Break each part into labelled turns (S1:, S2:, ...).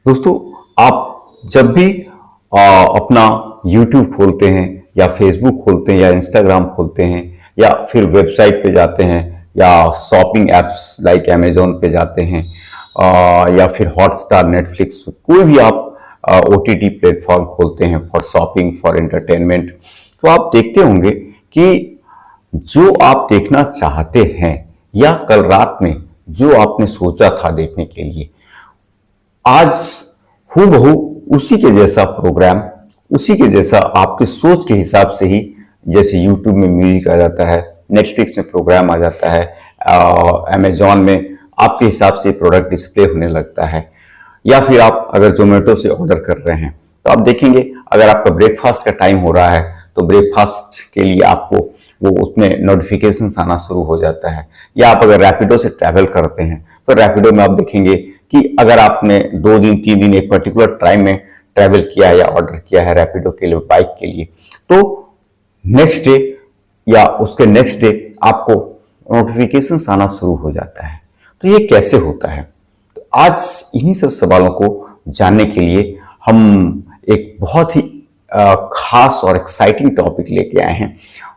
S1: दोस्तों, आप जब भी अपना YouTube खोलते हैं या Facebook खोलते हैं या Instagram खोलते हैं या फिर वेबसाइट पे जाते हैं या शॉपिंग एप्स लाइक अमेजोन पे जाते हैं या फिर हॉटस्टार, नेटफ्लिक्स, कोई भी आप OTT प्लेटफॉर्म खोलते हैं फॉर शॉपिंग, फॉर एंटरटेनमेंट, तो आप देखते होंगे कि जो आप देखना चाहते हैं या कल रात में जो आपने सोचा था देखने के लिए, आज हूबहू उसी के जैसा प्रोग्राम, उसी के जैसा आपके सोच के हिसाब से ही, जैसे यूट्यूब में म्यूजिक आ जाता है, नेटफ्लिक्स में प्रोग्राम आ जाता है, अमेजॉन में आपके हिसाब से प्रोडक्ट डिस्प्ले होने लगता है। या फिर आप अगर जोमेटो से ऑर्डर कर रहे हैं तो आप देखेंगे अगर आपका ब्रेकफास्ट का टाइम हो रहा है तो ब्रेकफास्ट के लिए आपको वो उसमें नोटिफिकेशंस आना शुरू हो जाता है। या आप अगर रैपिडो से ट्रैवल करते हैं तो रैपिडो में आप देखेंगे कि अगर आपने 2 दिन 3 दिन एक पर्टिकुलर टाइम में ट्रैवल किया है या ऑर्डर किया है रैपिडो के लिए, बाइक के लिए, तो नेक्स्ट डे या उसके नेक्स्ट डे आपको नोटिफिकेशंस आना शुरू हो जाता है। तो ये कैसे होता है? तो आज इन्हीं सब सवालों को जानने के लिए हम एक बहुत ही खास और एक्साइटिंग टॉपिक लेके आए हैं,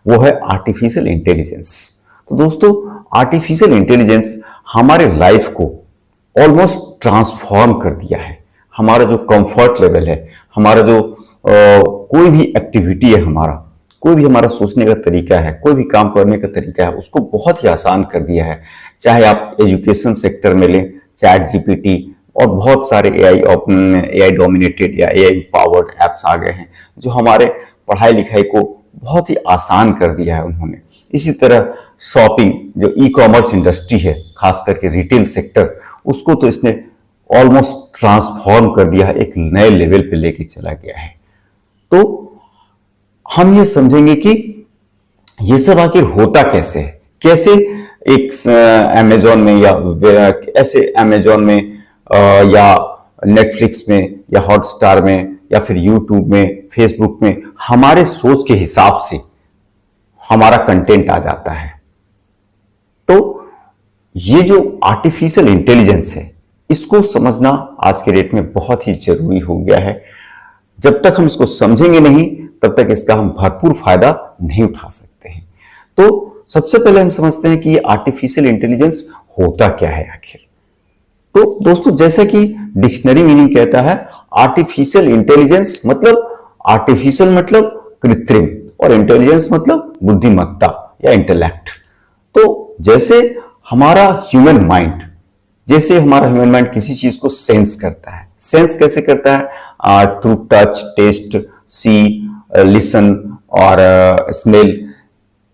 S1: वो है आर्टिफिशियल इंटेलिजेंस। तो दोस्तों, आर्टिफिशियल इंटेलिजेंस हमारे लाइफ को ऑलमोस्ट ट्रांसफॉर्म कर दिया है। हमारा जो कंफर्ट लेवल है, हमारा जो कोई भी एक्टिविटी है, कोई भी हमारा सोचने का तरीका है, कोई भी काम करने का तरीका है, उसको बहुत ही आसान कर दिया है। चाहे आप एजुकेशन सेक्टर में लें, चैट जीपीटी और बहुत सारे एआई डोमिनेटेड या एआई पावर्ड एप्स आ गए हैं जो हमारे पढ़ाई लिखाई को बहुत ही आसान कर दिया है उन्होंने। इसी तरह शॉपिंग, जो ई कॉमर्स इंडस्ट्री है, खास करके रिटेल सेक्टर, उसको तो इसने ऑलमोस्ट ट्रांसफॉर्म कर दिया है, एक नए लेवल पे लेके चला गया है। तो हम ये समझेंगे कि ये सब आखिर होता कैसे है, कैसे एक अमेजोन में या ऐसे अमेजोन में या नेटफ्लिक्स में या हॉटस्टार में या फिर यूट्यूब में, फेसबुक में हमारे सोच के हिसाब से हमारा कंटेंट आ जाता है। तो ये जो आर्टिफिशियल इंटेलिजेंस है, इसको समझना आज के डेट में बहुत ही जरूरी हो गया है। जब तक हम इसको समझेंगे नहीं तब तक इसका हम भरपूर फायदा नहीं उठा सकते हैं। तो सबसे पहले हम समझते हैं कि ये आर्टिफिशियल इंटेलिजेंस होता क्या है आखिर। तो दोस्तों, जैसा कि डिक्शनरी मीनिंग कहता है, आर्टिफिशियल इंटेलिजेंस मतलब, आर्टिफिशियल मतलब कृत्रिम और इंटेलिजेंस मतलब बुद्धिमत्ता या इंटेलेक्ट। तो जैसे हमारा ह्यूमन माइंड किसी चीज को सेंस करता है। सेंस कैसे करता है? थ्रू टच, टेस्ट, सी, लिसन और स्मेल।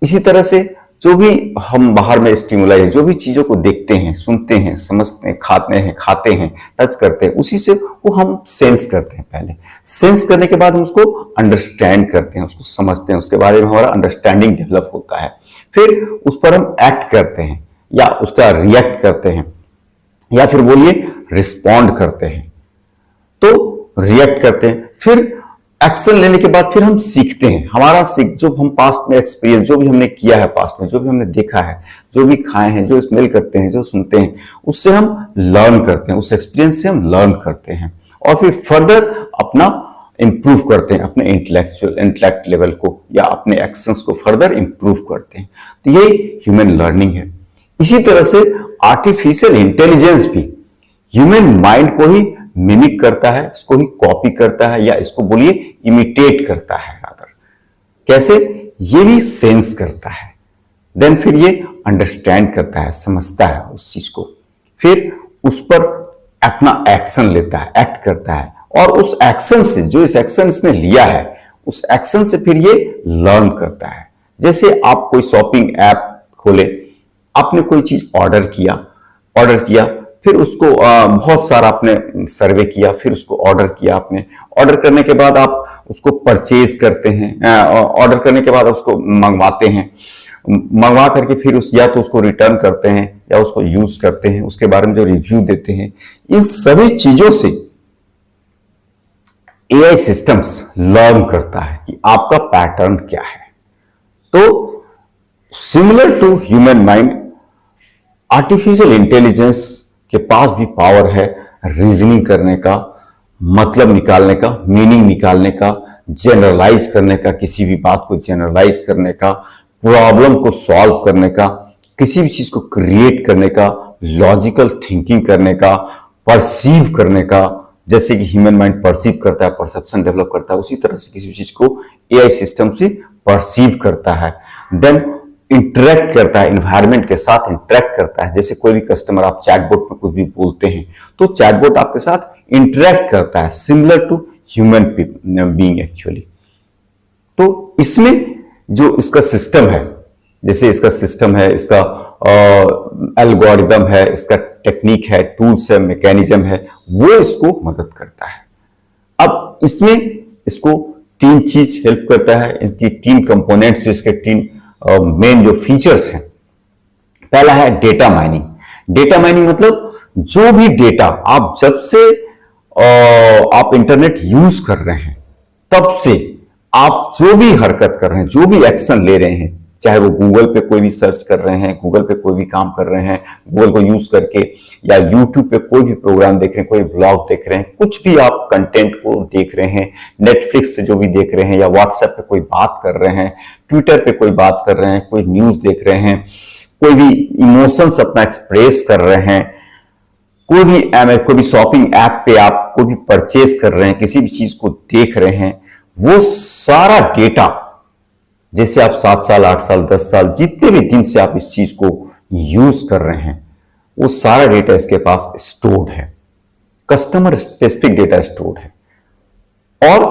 S1: इसी तरह से जो भी हम बाहर में स्टिमुलाई है, जो भी चीजों को देखते हैं, सुनते हैं, समझते हैं, खाते हैं, टच करते हैं, उसी से वो हम सेंस करते हैं। पहले सेंस करने के बाद हम उसको अंडरस्टैंड करते हैं, उसको समझते हैं, उसके बारे में हमारा अंडरस्टैंडिंग डेवलप होता है। फिर उस पर हम एक्ट करते हैं या उसका रिएक्ट करते हैं या फिर बोलिए रिस्पॉन्ड करते हैं। तो रिएक्ट करते हैं, फिर एक्शन लेने के बाद फिर हम सीखते हैं। जो हम पास्ट में एक्सपीरियंस, जो भी हमने किया है पास्ट में, जो भी हमने देखा है, जो भी खाए हैं, जो स्मेल करते हैं, जो सुनते हैं, उससे हम लर्न करते हैं, उस एक्सपीरियंस से हम लर्न करते हैं और फिर फर्दर अपना इंप्रूव करते हैं, अपने इंटेलेक्ट लेवल को या अपने एक्शंस को फर्दर इंप्रूव करते हैं। तो ये ह्यूमन लर्निंग है। इसी तरह से आर्टिफिशियल इंटेलिजेंस भी ह्यूमन माइंड को ही मिमिक करता है, इसको ही कॉपी करता है या इसको बोलिए इमिटेट करता है। अगर कैसे? ये भी सेंस करता है, देन फिर ये अंडरस्टैंड करता है, समझता है उस चीज को, फिर उस पर अपना एक्शन लेता है, एक्ट करता है और उस एक्शन से, जो इस एक्शन इसने लिया है, उस एक्शन से फिर ये लर्न करता है। जैसे आप कोई शॉपिंग ऐप खोले, आपने कोई चीज ऑर्डर किया, फिर उसको बहुत सारा आपने सर्वे किया, फिर उसको ऑर्डर किया। आपने ऑर्डर करने के बाद आप उसको परचेज करते हैं, ऑर्डर करने के बाद उसको मंगवाते हैं, मंगवा करके फिर या तो उसको रिटर्न करते हैं या उसको यूज करते हैं, उसके बारे में जो रिव्यू देते हैं। इन सभी चीजों से एआई सिस्टम्स लर्न करता है कि आपका पैटर्न क्या है। तो similar to human mind, artificial intelligence के पास भी पावर है रीजनिंग करने का, मतलब निकालने का, मीनिंग निकालने का, जनरलाइज करने का, किसी भी बात को जनरलाइज करने का, प्रॉब्लम को सॉल्व करने का, किसी भी चीज को क्रिएट करने का, लॉजिकल थिंकिंग करने का, परसीव करने का, जैसे कि ह्यूमन माइंड परसीव करता है, परसेप्शन डेवलप करता है, उसी तरह से किसी भी चीज को एआई सिस्टम से परसीव करता है। देन इंटरेक्ट करता है, इन्वायरमेंट के साथ इंटरेक्ट करता है। जैसे कोई भी कस्टमर, आप चैटबॉट में कुछ भी बोलते हैं तो चैटबॉट आपके साथ इंटरेक्ट करता है, similar to human being actually. तो इसमें जो इसका सिस्टम है, जैसे इसका सिस्टम है, इसका एल्गोरिदम है, इसका टेक्निक है, टूल्स है, मैकेनिज्म है, वो इसको मदद करता है। अब इसमें इसको तीन चीज हेल्प करता है, इसकी तीन कंपोनेंट्स, इसके तीन मेन जो फीचर्स हैं। पहला है डेटा माइनिंग। डेटा माइनिंग मतलब जो भी डेटा आप जब से आप इंटरनेट यूज कर रहे हैं तब से आप जो भी हरकत कर रहे हैं, जो भी एक्शन ले रहे हैं, चाहे वो गूगल पे कोई भी सर्च कर रहे हैं, गूगल पे कोई भी काम कर रहे हैं, गूगल को यूज करके, या यूट्यूब पे कोई भी प्रोग्राम देख रहे हैं, कोई ब्लॉग देख रहे हैं, कुछ भी आप कंटेंट को देख रहे हैं, नेटफ्लिक्स पे जो भी देख रहे हैं, या व्हाट्सएप पे कोई बात कर रहे हैं, ट्विटर पे कोई बात कर रहे हैं, कोई न्यूज देख रहे हैं, कोई भी इमोशंस अपना एक्सप्रेस कर रहे हैं, कोई भी शॉपिंग ऐप पे आप कोई भी परचेज कर रहे हैं, किसी भी चीज को देख रहे हैं, वो सारा डेटा, जैसे आप 7 साल, 8 साल, 10 साल, जितने भी दिन से आप इस चीज को यूज कर रहे हैं, वो सारा डेटा इसके पास स्टोर्ड है, कस्टमर स्पेसिफिक डेटा स्टोर्ड है। और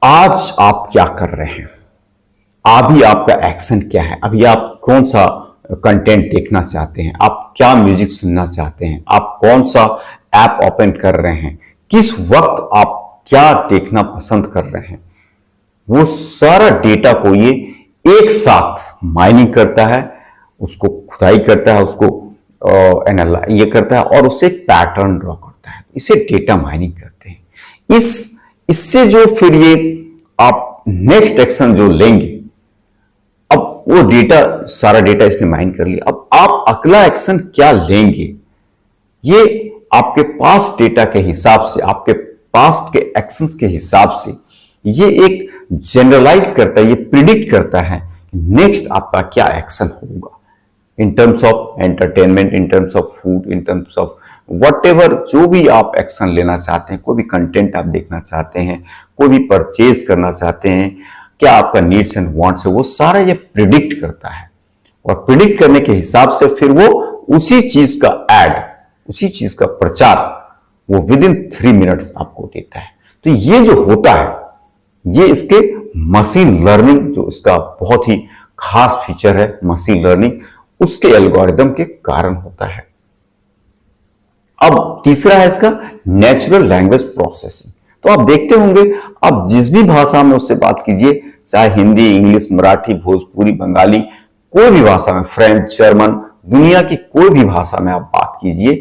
S1: आज आप क्या कर रहे हैं, अभी आपका एक्शन क्या है, अभी आप कौन सा कंटेंट देखना चाहते हैं, आप क्या म्यूजिक सुनना चाहते हैं, आप कौन सा ऐप ओपन कर रहे हैं, किस वक्त आप क्या देखना पसंद कर रहे हैं, वो सारा डेटा को ये एक साथ माइनिंग करता है, उसको खुदाई करता है, उसको ये करता है और उससे एक पैटर्न ड्रॉ करता है। इसे डेटा माइनिंग कहते हैं। इससे जो फिर ये आप नेक्स्ट एक्शन जो लेंगे, अब वो डेटा, सारा डेटा इसने माइन कर लिया, अब आप अगला एक्शन क्या लेंगे, ये आपके पास डेटा के हिसाब से, आपके पास्ट के एक्शंस के हिसाब से ये एक जनरलाइज करता है, ये प्रिडिक्ट करता है नेक्स्ट आपका क्या एक्शन होगा, in terms of entertainment, in terms of food, in terms of whatever, जो भी आप एक्शन लेना चाहते हैं, कोई भी कंटेंट आप देखना चाहते हैं, कोई भी परचेज करना चाहते हैं, क्या आपका नीड्स एंड वांट्स है, वो सारा ये प्रिडिक्ट करता है। और प्रिडिक्ट करने के हिसाब से फिर वो उसी चीज का एड, उसी चीज का प्रचार वो विद इन 3 मिनट्स आपको देता है। तो ये जो होता है, ये इसके मशीन लर्निंग, जो इसका बहुत ही खास फीचर है मशीन लर्निंग, उसके एल्गोरिदम के कारण होता है। अब तीसरा है इसका नेचुरल लैंग्वेज प्रोसेसिंग। तो आप देखते होंगे, आप जिस भी भाषा में उससे बात कीजिए, चाहे हिंदी, इंग्लिश, मराठी, भोजपुरी, बंगाली, कोई भी भाषा में, फ्रेंच, जर्मन, दुनिया की कोई भी भाषा में आप बात कीजिए,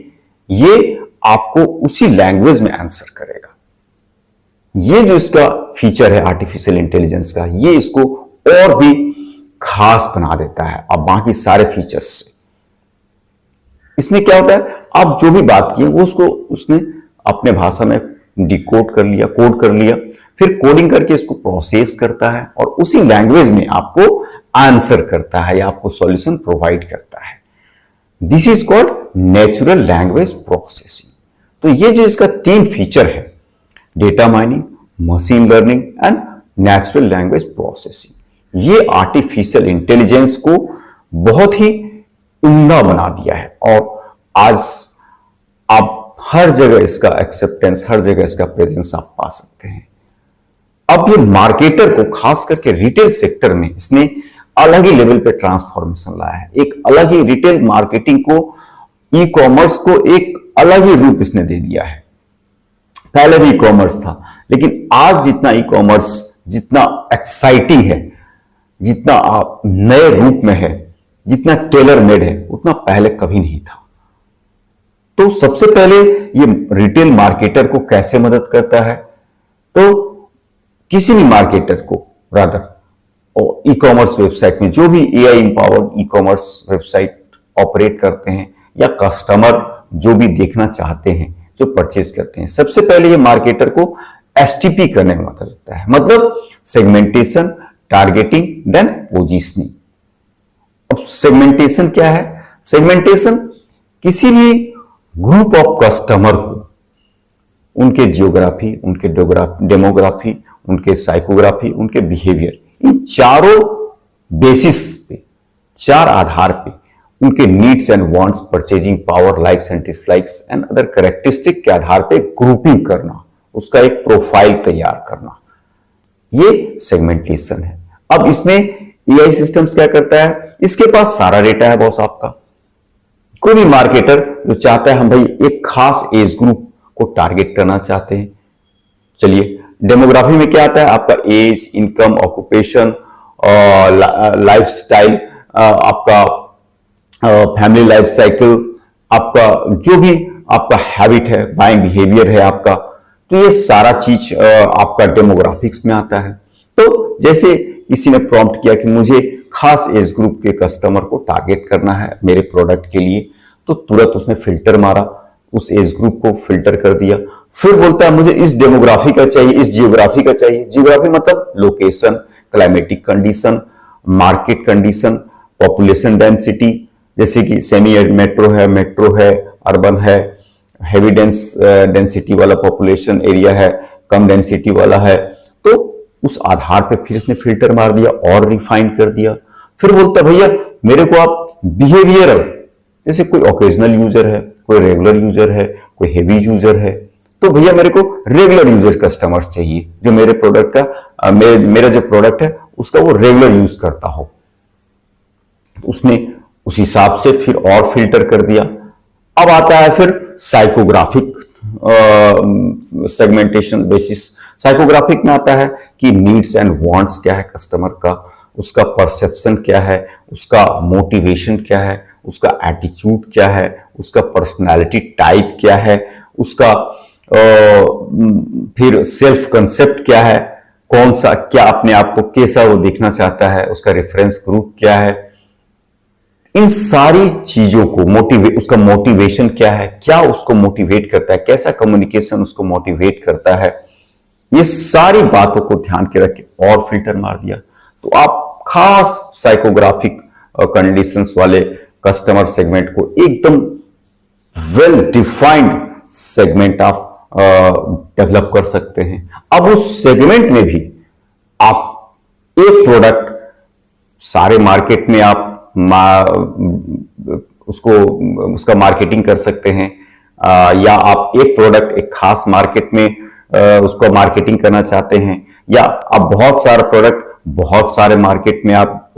S1: ये आपको उसी लैंग्वेज में आंसर करेगा। ये जो इसका फीचर है आर्टिफिशियल इंटेलिजेंस का, ये इसको और भी खास बना देता है अब बाकी सारे फीचर्स से। इसमें क्या होता है, आप जो भी बात किए वो उसको उसने अपने भाषा में डिकोड कर लिया, कोड कर लिया, फिर कोडिंग करके इसको प्रोसेस करता है और उसी लैंग्वेज में आपको आंसर करता है या आपको सॉल्यूशन प्रोवाइड करता है। This is called natural language processing. तो ये जो इसका 3 फीचर है, data mining, machine learning and natural language processing, ये आर्टिफिशियल इंटेलिजेंस को बहुत ही उम्दा बना दिया है। और आज आप हर जगह इसका एक्सेप्टेंस, हर जगह इसका प्रेजेंस आप पा सकते हैं। अब ये मार्केटर को, खास करके रिटेल सेक्टर में, इसने अलग ही लेवल पे ट्रांसफॉर्मेशन लाया है। एक अलग ही रिटेल मार्केटिंग को, ई कॉमर्स को एक अलग ही रूप इसने दे दिया है। पहले भी ई कॉमर्स था, लेकिन आज जितना ई कॉमर्स, जितना एक्साइटिंग है, जितना आप नए रूप में है, जितना टेलर मेड है, उतना पहले कभी नहीं था। तो सबसे पहले ये रिटेल मार्केटर को कैसे मदद करता है, तो किसी भी मार्केटर को रादर और ई कॉमर्स वेबसाइट में, जो भी AI empowered e commerce website operate करते हैं या कस्टमर जो भी देखना चाहते हैं, जो परचेज करते हैं। सबसे पहले ये मार्केटर को एसटीपी करने में मदद लगता है, मतलब सेगमेंटेशन, टारगेटिंग, देन पोजीशनिंग। अब सेगमेंटेशन क्या है? सेगमेंटेशन किसी भी ग्रुप ऑफ कस्टमर को उनके जियोग्राफी, उनके डेमोग्राफी, उनके साइकोग्राफी, उनके बिहेवियर, इन चारों बेसिस पे, चार आधार पे उनके needs and wants, purchasing power, likes and dislikes and other characteristic के आधार पे ग्रुपिंग करना, उसका एक प्रोफाइल तैयार करना, ये सेगमेंटेशन है। अब इसमें एआई सिस्टम्स क्या करता है? इसके पास सारा डेटा है बॉस आपका। कोई भी मार्केटर जो चाहता है हम भाई एक खास एज ग्रुप को टारगेट करना चाहते हैं, चलिए डेमोग्राफी में क्या आता है? आपका एज, इनकम, ऑक्यूपेशन, लाइफस्टाइल, आपका फैमिली लाइफ साइकिल, आपका जो भी आपका हैबिट है, बाइंग बिहेवियर है आपका, तो ये सारा चीज आपका डेमोग्राफिक्स में आता है। तो जैसे किसी ने प्रॉम्प्ट किया कि मुझे खास एज ग्रुप के कस्टमर को टारगेट करना है मेरे प्रोडक्ट के लिए, तो तुरंत उसने फिल्टर मारा, उस एज ग्रुप को फिल्टर कर दिया। फिर बोलता है मुझे इस डेमोग्राफी का चाहिए, इस जियोग्राफी का चाहिए। जियोग्राफी मतलब location, climatic condition, market condition, population density, जैसे कि सेमी मेट्रो है, अर्बन है, हैवी डेंसिटी वाला पॉपुलेशन एरिया है, कम डेंसिटी वाला है। तो उस आधार पे फिर इसने फिल्टर मार दिया और रिफाइन कर दिया। फिर बोलता भैया मेरे को आप बिहेवियरल, जैसे कोई ओकेजनल यूजर है, कोई रेगुलर यूजर है, कोई हेवी यूजर है, तो भैया मेरे को रेगुलर यूजर कस्टमर्स चाहिए जो मेरे प्रोडक्ट का मेरा जो प्रोडक्ट है उसका वो रेगुलर यूज करता हो। उसने उस हिसाब से फिर और फिल्टर कर दिया। अब आता है फिर साइकोग्राफिक सेगमेंटेशन बेसिस। साइकोग्राफिक में आता है कि नीड्स एंड वांट्स क्या है कस्टमर का, उसका परसेप्शन क्या है, उसका मोटिवेशन क्या है, उसका एटीट्यूड क्या है, उसका पर्सनालिटी टाइप क्या है, उसका फिर सेल्फ कंसेप्ट क्या है, कौन सा क्या अपने आप को कैसा वो देखना चाहता है, उसका रेफरेंस ग्रुप क्या है। इन सारी चीजों को उसका मोटिवेशन क्या है, क्या उसको मोटिवेट करता है, कैसा कम्युनिकेशन उसको मोटिवेट करता है, ये सारी बातों को ध्यान के रख के और फिल्टर मार दिया। तो आप खास साइकोग्राफिक कंडीशंस वाले कस्टमर सेगमेंट को एकदम वेल डिफाइंड सेगमेंट आप डेवलप कर सकते हैं। अब उस सेगमेंट में भी आप एक प्रोडक्ट सारे मार्केट में आप उसका मार्केटिंग कर सकते हैं, या आप एक प्रोडक्ट एक खास मार्केट में उसको मार्केटिंग करना चाहते हैं, या आप बहुत सारा प्रोडक्ट बहुत सारे मार्केट में आप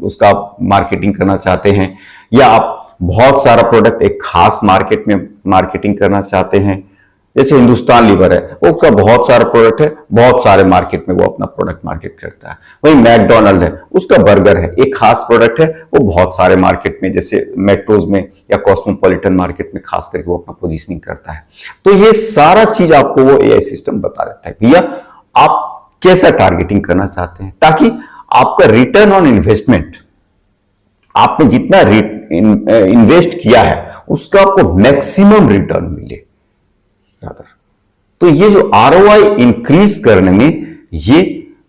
S1: उसका मार्केटिंग करना चाहते हैं, या आप बहुत सारा प्रोडक्ट एक खास मार्केट में मार्केटिंग करना चाहते हैं। जैसे हिंदुस्तान लीवर है, वो उसका बहुत सारा प्रोडक्ट है, बहुत सारे मार्केट में वो अपना प्रोडक्ट मार्केट करता है। वहीं मैकडोनल्ड है, उसका बर्गर है, एक खास प्रोडक्ट है, वो बहुत सारे मार्केट में जैसे मेट्रोज में या कॉस्मोपॉलिटन मार्केट में खास करके वो अपना पोजीशनिंग करता है। तो ये सारा चीज आपको वो एआई सिस्टम बता देता है भैया आप कैसा टारगेटिंग करना चाहते हैं, ताकि आपका रिटर्न ऑन इन्वेस्टमेंट, आपने जितना इन्वेस्ट किया है उसका आपको मैक्सिमम रिटर्न मिले। तो ये जो आरओआई इंक्रीज करने में ये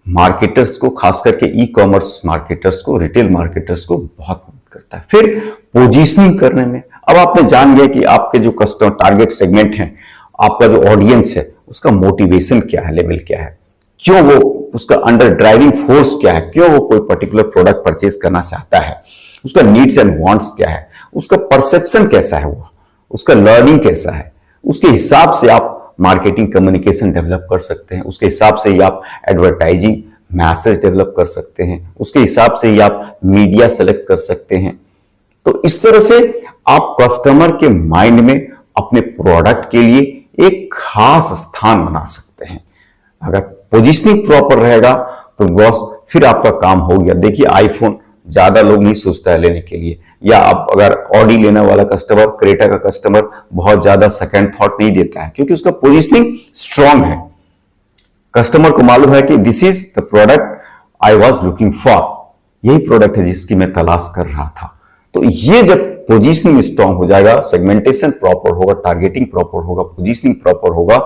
S1: मार्केटर्स को, खास करके ई कॉमर्स मार्केटर्स को, रिटेल मार्केटर्स को बहुत मदद करता है। फिर पोजीशनिंग करने में, अब आपने जान गया कि आपके जो कस्टमर टारगेट सेगमेंट है, आपका जो ऑडियंस है, उसका मोटिवेशन क्या है, लेवल क्या है, क्यों वो, उसका अंडर ड्राइविंग फोर्स क्या है, क्यों वो कोई पर्टिकुलर प्रोडक्ट परचेज करना चाहता है, उसका नीड्स एंड वांट्स क्या है, उसका परसेप्शन कैसा है, वो उसका लर्निंग कैसा है, उसके हिसाब से आप मार्केटिंग कम्युनिकेशन डेवलप कर सकते हैं। उसके हिसाब से ही आप एडवर्टाइजिंग मैसेज डेवलप कर सकते हैं, उसके हिसाब से ही आप मीडिया सेलेक्ट कर सकते हैं। तो इस तरह से आप कस्टमर के माइंड में अपने प्रोडक्ट के लिए एक खास स्थान बना सकते हैं। अगर पोजीशनिंग प्रॉपर रहेगा तो बॉस फिर आपका काम हो गया। देखिए आईफोन ज्यादा लोग नहीं सोचता है लेने के लिए, या आप अगर ऑडी लेने वाला कस्टमर, क्रेटा का कस्टमर बहुत ज्यादा सेकंड थॉट नहीं देता है, क्योंकि उसका पोजीशनिंग स्ट्रांग है। कस्टमर को मालूम है कि this is the product I was looking for, यही प्रोडक्ट है जिसकी मैं तलाश कर रहा था। तो ये जब पोजीशनिंग स्ट्रांग हो जाएगा, सेगमेंटेशन प्रॉपर होगा, टारगेटिंग प्रॉपर होगा, पोजीशनिंग प्रॉपर होगा,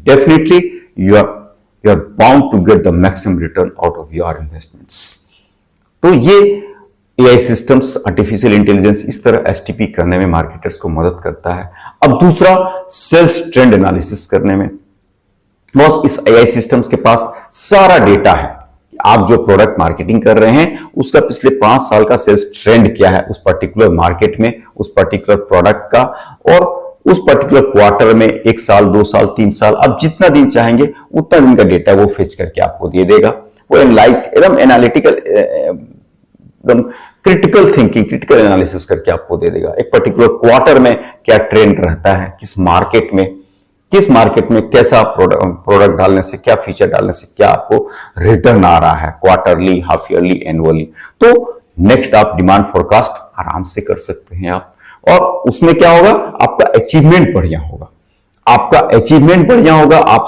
S1: definitely you are bound to get the maximum return out of your investments. तो ये एआई सिस्टम्स, आर्टिफिशियल इंटेलिजेंस इस तरह एसटीपी करने में मार्केटर्स को मदद करता है। अब दूसरा, सेल्स ट्रेंड एनालिसिस करने में। बॉस, इस एआई सिस्टम्स के पास सारा डेटा है। आप जो प्रोडक्ट मार्केटिंग कर रहे हैं उसका पिछले 5 साल का सेल्स ट्रेंड क्या है उस पर्टिकुलर मार्केट में, उस पर्टिकुलर प्रोडक्ट का, और उस पर्टिकुलर क्वार्टर में 1 साल, 2 साल, 3 साल, आप जितना दिन चाहेंगे उतना दिन का डेटा वो फेच करके आपको दे देगा। वो एनालाइज, एकदम एनालिटिकल, एकदम क्रिटिकल थिंकिंग, क्रिटिकल एनालिसिस करके आपको दे देगा। एक पर्टिकुलर क्वार्टर में क्या ट्रेंड रहता है, किस मार्केट में कैसा प्रोडक्ट डालने से, क्या फीचर डालने से क्या आपको रिटर्न आ रहा है, क्वार्टरली, हाफ ईयरली, एनुअली। तो नेक्स्ट आप डिमांड फोरकास्ट आराम से कर सकते हैं आप, और उसमें क्या होगा, आपका अचीवमेंट बढ़िया होगा। आप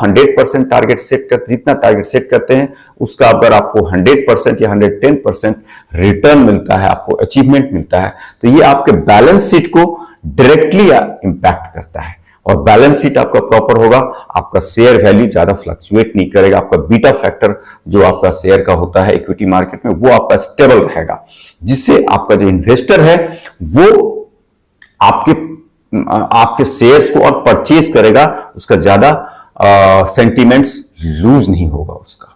S1: 100% टारगेट सेट करते, जितना टारगेट सेट करते हैं उसका अगर आपको 100% या 110% रिटर्न मिलता है, आपको अचीवमेंट मिलता है, तो ये आपके बैलेंस शीट को डायरेक्टली इंपैक्ट करता है। और बैलेंस शीट आपका प्रॉपर होगा, आपका शेयर वैल्यू ज्यादा फ्लक्चुएट नहीं करेगा, आपका बीटा फैक्टर जो आपका शेयर का होता है इक्विटी मार्केट में वो आपका स्टेबल रहेगा, जिससे आपका जो इन्वेस्टर है वो आपके शेयर्स को और परचेज करेगा, उसका ज्यादा सेंटीमेंट्स लूज नहीं होगा उसका।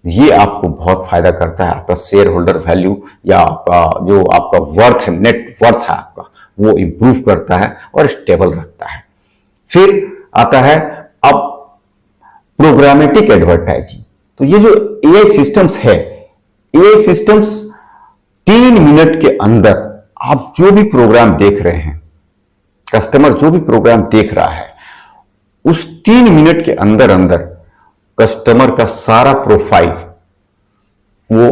S1: ये आपको बहुत फायदा करता है, आपका शेयर होल्डर वैल्यू या आपका जो आपका वर्थ है, नेट वर्थ है आपका, वो इंप्रूव करता है और स्टेबल रखता है। फिर आता है अब प्रोग्रामेटिक एडवर्टाइजिंग। तो ये जो एआई सिस्टम्स है, एआई सिस्टम्स 3 मिनट के अंदर आप जो भी प्रोग्राम देख रहे हैं, कस्टमर जो भी प्रोग्राम देख रहा है, उस 3 मिनट के अंदर अंदर कस्टमर का सारा प्रोफाइल वो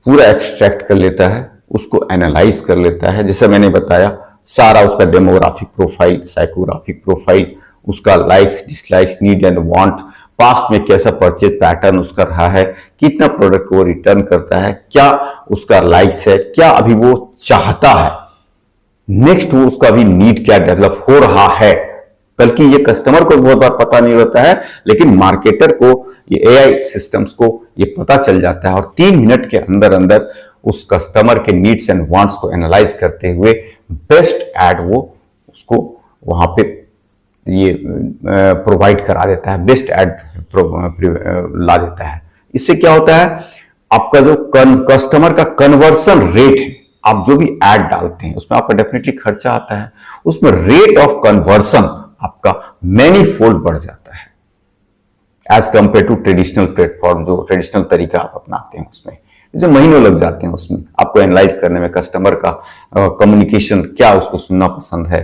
S1: पूरा एक्सट्रैक्ट कर लेता है, उसको एनालाइज कर लेता है। जैसे मैंने बताया, सारा उसका डेमोग्राफिक प्रोफाइल, साइकोग्राफिक प्रोफाइल, उसका likes, dislikes, need and want, past में कैसा परचेज पैटर्न उसका रहा है, कितना प्रोडक्ट वो रिटर्न करता है, क्या उसका लाइक्स है, क्या अभी वो चाहता है, नेक्स्ट वो उसका अभी नीड क्या डेवलप हो रहा है। बल्कि ये कस्टमर को बहुत बार पता नहीं होता है, लेकिन मार्केटर को, ये एआई सिस्टम्स को ये पता चल जाता है, और 3 मिनट के अंदर अंदर उस कस्टमर के नीड्स एंड वांट्स को एनालाइज करते हुए बेस्ट एड वो उसको वहां पे ये प्रोवाइड करा देता है, बेस्ट एड ला देता है। इससे क्या होता है, आपका जो कस्टमर का कन्वर्सन रेट है, आप जो भी एड डालते हैं उसमें आपका डेफिनेटली खर्चा आता है, उसमें रेट ऑफ कन्वर्सन आपका मैनी फोल्ड बढ़ जाता है as compare to traditional platform, जो ट्रेडिशनल तरीका आप अपनाते हैं उसमें जो महीनों लग जाते हैं उसमें आपको एनालाइज करने में, कस्टमर का कम्युनिकेशन क्या उसको सुनना पसंद है,